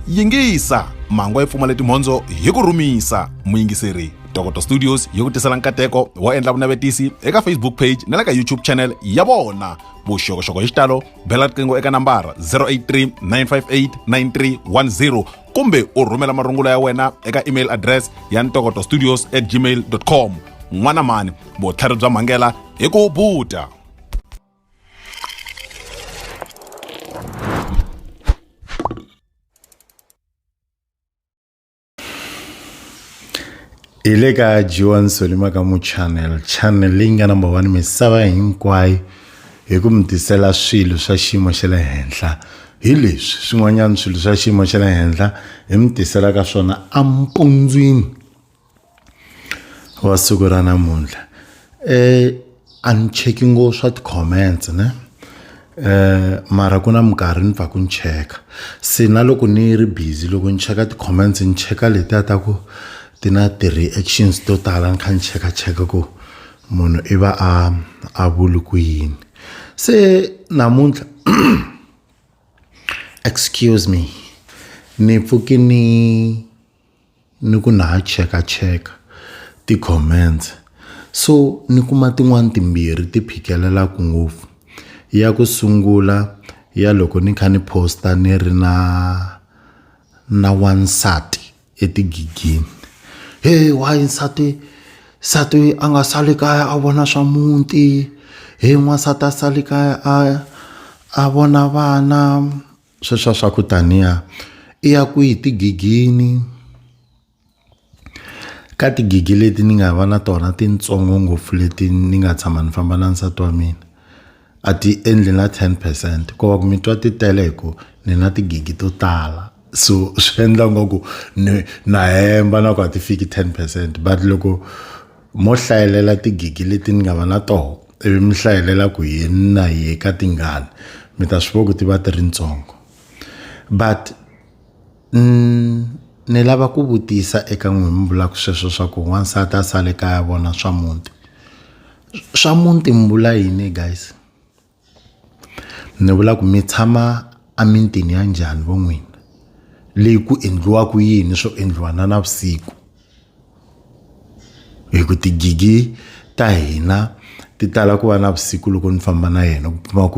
yingisa mangwa yi pfumala timhondzo hi ku rhumisa. Muyingiseri Tokoto Studios yi ku tisela nkateko wo endla vunavetisi eka Facebook page na le ka YouTube channel ya vona. Vuxokoxoko hi xitalo bela riqingho eka nambara 083 958 9310 kumbe u rhumela marungulo ya wena eka email address ya ntokotostudios@gmail.com. N'wana mani vutlhari bya mhangela hi ku buta. Ile ka Jiwan Solima ka mu channel leyi nga number 1 misava hinkwayo hi ku mitisela swilo swa ximo xa le henhla. Hi leswi swin'wanyana swilo swa ximo xa le henhla hi mitisela ka swona ampundzwini wa siku ra namuntlha. I'm checking all swa comments ne mara kuna minkarhi ni pfa ku ni cheka se na loko ni ri busy loko ni cheka comments ni cheka leti ta ku tina reactions to tala ni kha ni cheka ku munhu i va a vuli ku yini. Se namuntlha excuse me ni pfuki ni ku na cheka ti comments so ni kuma tin'wana timbirhi ti phikelela ku ngopfu. Ya ku sungula ya loko ni kha ni posta ni ri na wansati etigigini. Hey, why nsati anga sali kaya a vona swa muti. Hey, n'wansati a sali kaya a vona vana. Sweswo swa ku taniya i ya ku hi tigigini ka tigigi leti ni nga va na tona tintsongo ngopfu leti ni nga tshama ni famba na nsati wa mina a ti endli na 10% ko va ku mi twa ti tele hi ku ni na tigigi to tala so swi endla ngoku na hemba na ku a ti fiki 10% but loko mo hlayelela tigigi leti ni nga va na toho ivi mi hlayelela ku yini na hi ka tingani mi ta swi vona ku ti va ti ri ntsongo. But ni lava ku vutisa eka n'wina mi vula ku sweswo swa ku wansati a sale kaya vona swa muti mi vula yini guys? Ni vula ku mi tshama amintini ya njhani vo n'wina leyi ku endliwa ku yini swo endliwa na navusiku hi ku tigigi ta hina ti tala ku va navusiku loko ni famba na yena ku pfuma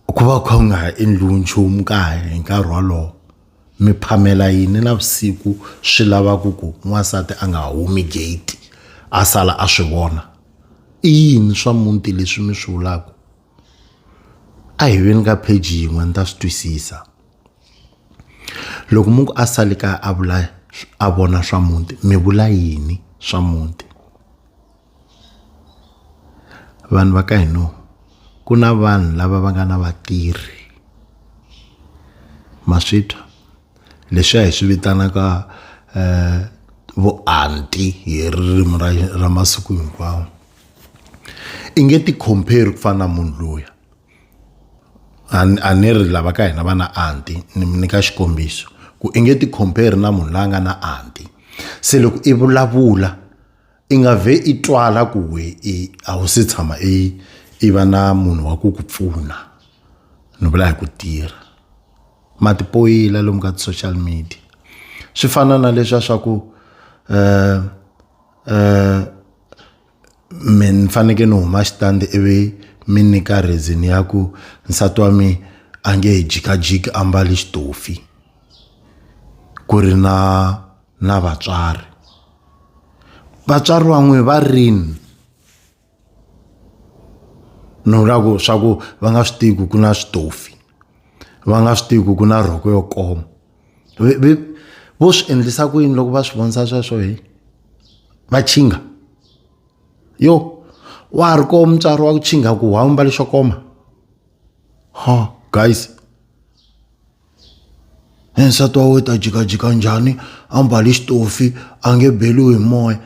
ku va ku nga endliwi nchumu kaya hi nkarhi wolowo. Mi phamela yini navusiku swi lava ku n'wansati a nga humi gate a sala a swi vona i yini swa muti leswi mi swi vulaka? A hi veni ka page yin'we ni ta swi twisisa. Loko munhu a sale kaya a vona swa muti mi vula yini swa muti? Vanhu va ka hina ku na vanhu lava va nga na vatirhi ma swi twa leswi hi swi vitanaka vo auntie hi ririmi ra masiku hinkwawo. I nge ti compare ku fana na munhu loya a ni ri lava ka hina va na auntie ni mi nyika xikombiso ku i nge ti compare na munhu la nga na auntie. Se loko i vulavula i nga ve i twala ku we a wu se tshama i va na munhu wa ku pfuna ni vula hi ku tirha matipoyila lomu ka social media. Swi fana na leswa swa ku mi faneke ni huma xitandi ivi mi nyika reason ya ku nsati wa mi a nge hi jikajiki ambali xitofi ku ri na vatswari van'we va rini no vula swa ku va nga swi tivi ku na switofi va nga swi tivi ku na rhoko yo koma vo swi endlisa ku yini loko va swi vonisa sweswo va chinga yo wa ri ko mutswari wa ku chinga ku wa mbali xo koma guys nsati wa wena ta jikajika njhani a mbali xitofi a nge beliwi hi moya.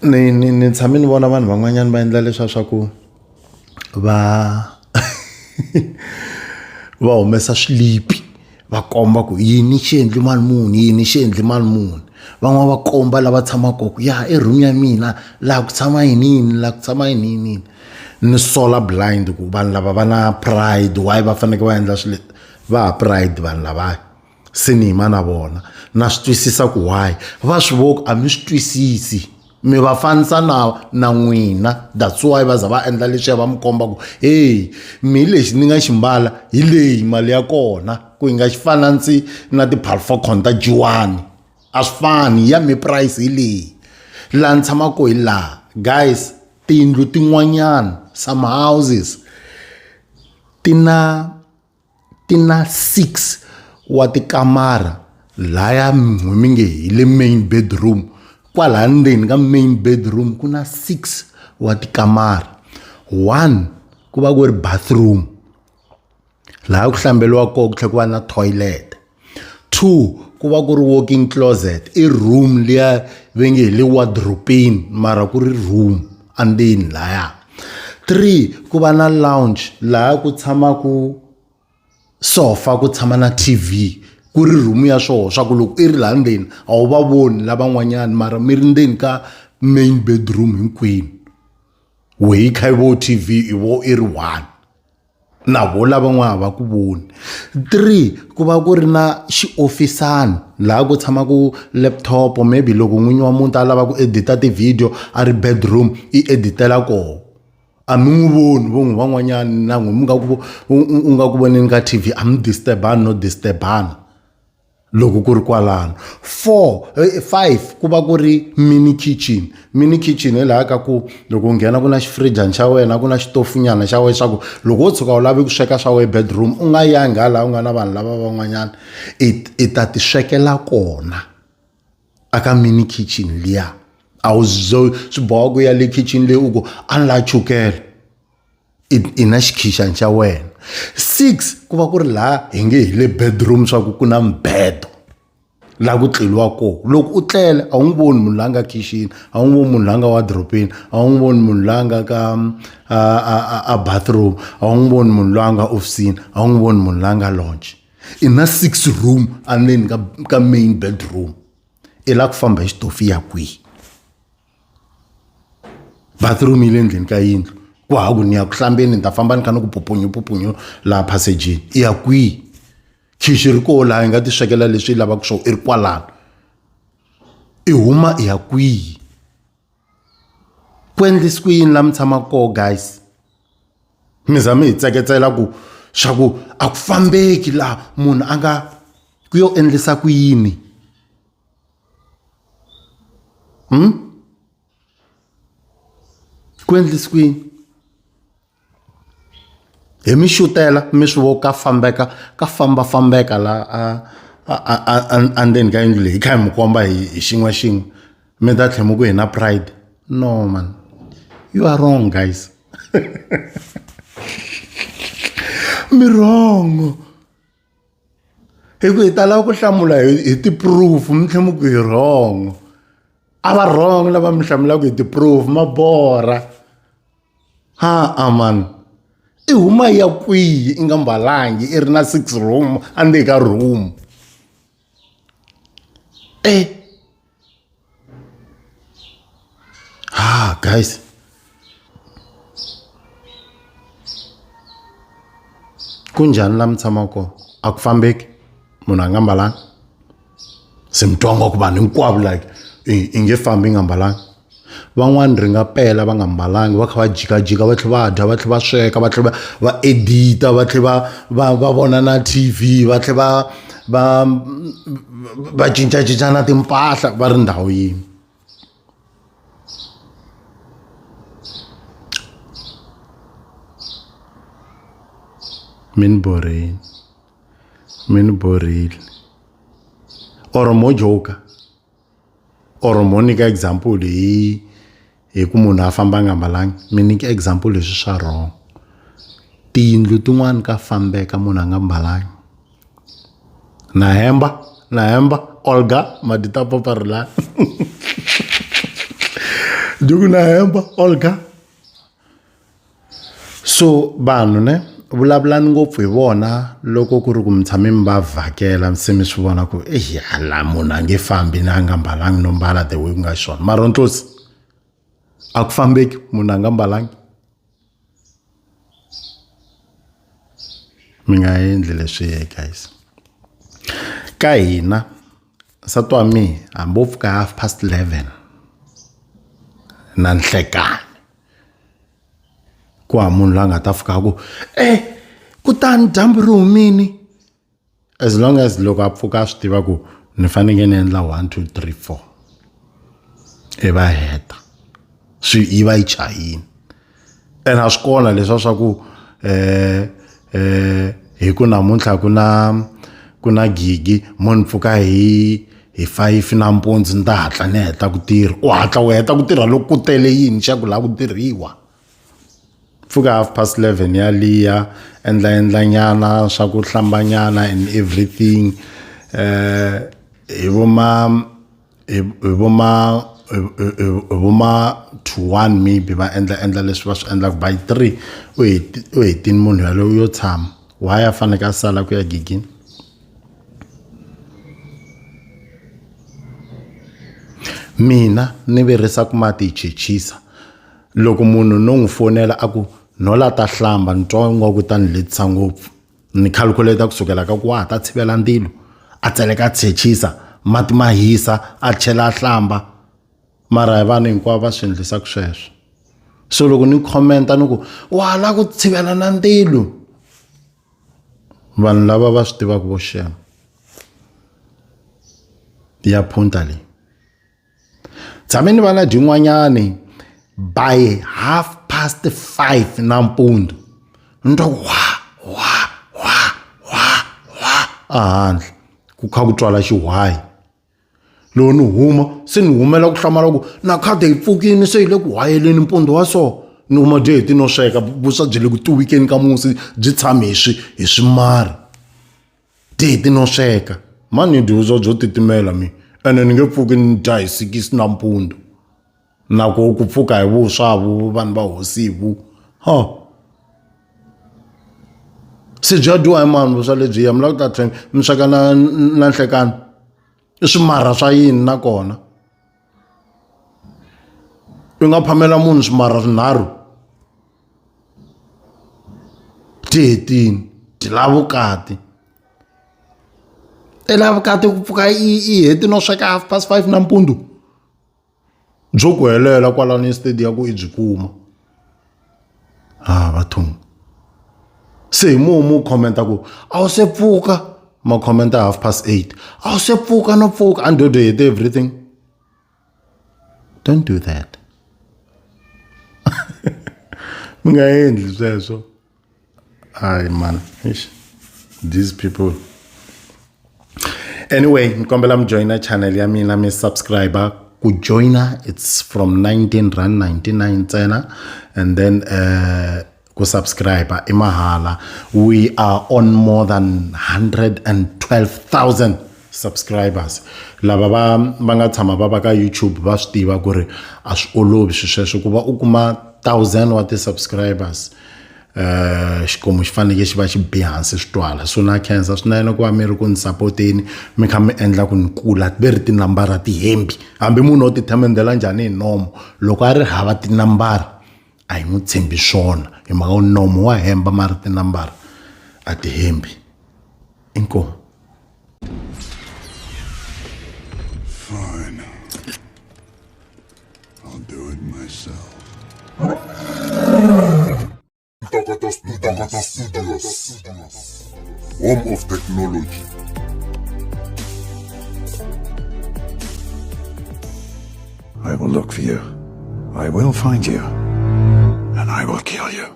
Ni tshame ni vona vanhu van'wanyana va endla leswa swa ku va humesa swilipi va komba ku yini xi endli mali muni yini xi endli mali muni. Van'wana va komba lava tshamaka ku ya eroom ya mina laha ku tshama yini ni sola blind ku vanhu lava va na pride why va faneke va endla swilo va pride vanhu lavaya se ni yima na vona na swi twisisa ku why va swi voku a mi swi twisisi mi va fanisa na n'wina that's why va za va endla leswi va mi komba ku hey mi lexi ni nga xi mbala hi leyi mali ya kona ku hi nga xi fananisi na ti-Palfacon ta Jiwani a swi fani ya mi price hi leyi laha ni tshamaka hi laha guys tiyindlu tin'wanyana some houses tina 6 wa tikamara laya mi nge hi le main bedroom kwala ndzeni ka main bedroom ku na 6 wa tikamara 1 ku va ku ri bathroom laha ku hlambeliwa kona ku tlhela ku va na toilet 2 ku va ku ri walking closet i room liya ve nge hi le wardrobe mara ku ri room andeni laya 3 ku va na lounge laha ku tshama ku sofa ku tshama na TV ku ri room ya swoho swa ku loko i ri laha ndzeni a wu va voni lavan'wanyana mara mi ri ndzeni ka main bedroom hinkwenu wehi kha i vo TV i vo i ri 1 na vo lavan'wana va ku voni 3 ku va ku ri na xiofisana laha ku tshamaku laptop maybe loko n'winyi wa muti a lava ku edita ti-video a ri bedroom i editela koho a mi n'wi voni vo n'wi van'wanyana na n'wi u nga ku voneni ka TV a mi disturbani no disturbana loko ku ri kwalano 5 ku va ku ri mini kitchen hi laha ka ku loko u nghena ku na xifrijani xa wena ku na xitofunyana xa wena xa ku loko wo tshuka u lavi ku sweka swa wena bedroom u nga yangi laha u nga na vanhu lava van'wanyana i ta ti swekela kona aka mini kitchen liya a wu swi boha ku ya le kitchen leyi u ku a ni la chukela i na xikhixani xa wena 6 ku va ku ri laha hi nge hi le bedroom swa ku na mbedo laha ku tleliwa kona loko u tlele a wu n'wi voni munhu la nga khixini a wu n'wi voni munhu la nga wadropeni a wu n'wi voni munhu la nga ka a bathroom a wu n'wi voni munhu la nga ofisini a wu n'wi voni munhu la nga lounge i na 6 room aneni ka main bedroom i la ku famba hi xitofi ya kwihi bathroom yi le ndleni ka yindlu ku haku ni ya ku hlambeni ni ta famba ni kha ni ku pupunyu laha passageni i ya kwihi khixi ri koho laha hi nga ti swekela leswi i lavaka swona i ri kwalano i huma i ya kwihi ku endlisi ku yini laha mi tshamaka koho guys mi za mi hi tseketsela ku swa ku a ku fambeki laha munhu a nga ku yo endlisa ku yini ku endlisi ku yini hi mi xutela mi swi vo ka fambeka la andzeni ka yindlu leyi hi kha hi mi komba hi xin'we mi ta tlhela mi ku hi na pride no man you are wrong guys mi wrong hi ku hi tala ku hlamula hi ti-proof mi tlhela mi ku hi wrong a va wrong lava mi hlamulaka hi ti-proof ma borha man i huma ya kwihi i nga mbalangi i ri na 6 room ande ka room guys ku njhani laha mi tshamaka a ku fambeki munhu a nga mbalanga se mi twa ku vanhu hinkwavo like i nge fambi i nga mbalanga van'wani ri nga pela va nga mbalangi va kha va jikajika va tlhela va dya va tlhela va sweka va tlhela va edita va tlhela va vona na TV va tlhela va cincacinca na timpahla va ri ndhawu yin'we mi ni borile or mo joka or mo nyika example hi ku munhu a famba nga mbalangi mi nyika example leswi swa wrong tiyindlu tin'wani ka fambeka munhu a nga mbalangi na hemba Olga madita paparla dugu na hemba Olga so vanhu ne vulavulani ngopfu hi vona loko ku ri ku mi tshame mi va vhakela se mi swi vona ku hala munhu a nge fambi na a nga mbalangi no mbala the way ku nga xona mara ntlosi a ku fambeki munhu a nga mbalangi mi nga endli leswi guys ka hina nsati wa mi hambi wo pfuka 11:30 na nhlekani ku ha munhu la nga ta fika ku kutani dyambu ri humini as long as loko a pfuka a swi tiva ku ni fanele ni endla 1 2 3 4 va heta swi yi va yi chayini ene a swi kona leswa swa ku hi ku namuntlha ku na gigi munhu pfuka hi 5 nampundzu ni ta hatla ni heta ku tirha u hatla u heta ku tirha loko ku tele yini xa ku lava ku tirhiwa pfuka 11:30 ya liya endla nyana swa ku hlambanyana and everything hi voma 2-1 maybe va endla leswi va swi endlaka by 3 u hetini munhu yaloyo yo tshama why a fanele ka sala ku ya gigini mina ni virisa ku mati hi chechisa loko munhu no n'wi fonela a ku no la ta hlamba ni twa ingaku ta ni letisa ngopfu ni calculate kusukela ka ku wa ta tshivela ndilo a tseleka chechisa mati ma hisa a chela a hlamba mara hi vanhu hinkwavo va swi endlisaka sweswo so loko ni commenta ni ku wa la ku tshivela na ndilo vanhu lava va swi tivaka vo shema ya phunta leyi tshameni va na dyin'wanyani by 5:30 nampundzu ni twa a handle ku kha ku twala xihwayi loko ni huma se ni humela ku hlamala ku na khade hi pfukini se hi le ku hwayeleni mpundzu wa so ni huma byi heti no sweka vuswa byi le ku tuwikeni ka musi byi tshame hi swimari byi heti no sweka mani ni dyuzwa byo titimela mi ene ni nge pfuki ni dya hi 6 nampundzu nako ku pfuka hi vuswa vanhu va hosivu se bya dyiwa hi mani vuswa lebyiya mi lava ku ta thenga mi sweka na nhlekani I swimara swa yini nakona u nga phamela munhu swimara swinharhu tihetini ti lava vukati i lava vukati ku pfuka i heti no sweka 5:30 nampundzu byo ku helela kwalani instead ya ku i byi kuma vathungu se mu commenta ku a wu se pfuka ma commenta 8:30 a wu se pfuka no pfuka and do everything don't do that mi nga endli sweswo ay man these people anyway nikombela mjoina channel ya mina mi subscriber ku joina it's from 19.99 ntsena and then ku subscriber i mahala we are on more than 112,000 subscribers lava va nga tshama va ka YouTube va swi tiva ku ri a swi olovi sweswo ku va u kuma 1,000 wa ti subscribers xikomu xi fanele xi va xi bihansi swi twala so na khensa swinene ku va mi ri ku ni supporteni mi kha mi endla ku ni kula ve ri tinambara tihembi hambi munhu o ti themendela njhani hi nomo loko a ri hava tinambara a hi n'wi tshembi swona hi mhaka u nomo wa hemba mara tinambara a tihembi inkomu Fine. I'll do it myself. Tokoto Studios, home of technology. I will look for you. I will find you. And I will kill you.